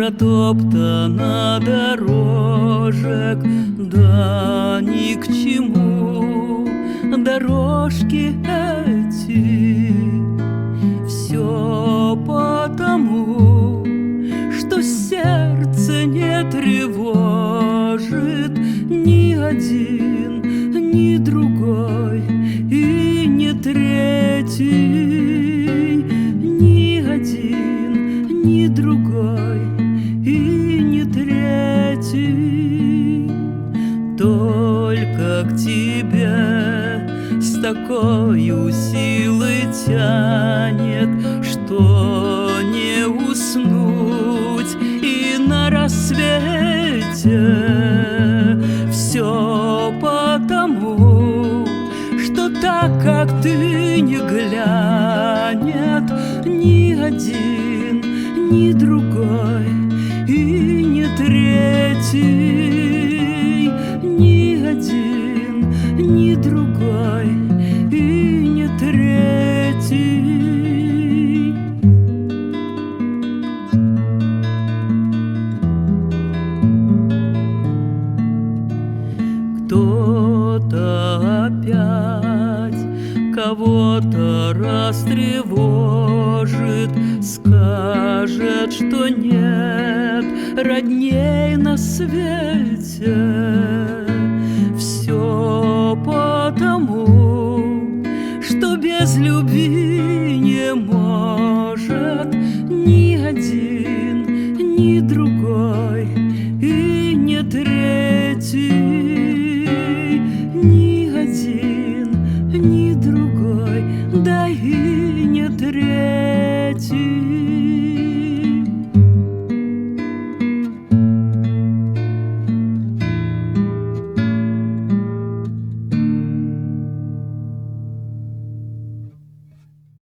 протоптана дорожек, да ни к чему дорожки эти. Все потому, что сердце не тревожит ни один, ни другой и ни третий, ни один, ни другой и ни третий. Только к тебе с такой силой тянет, что не уснуть и на рассвете. Все потому, что так, как ты, не глянет ни один, ни другой и ни третий, ни один, ни другой и ни третий. Кто-то опять кого-то растревожит, скажет, что нет родней на свете.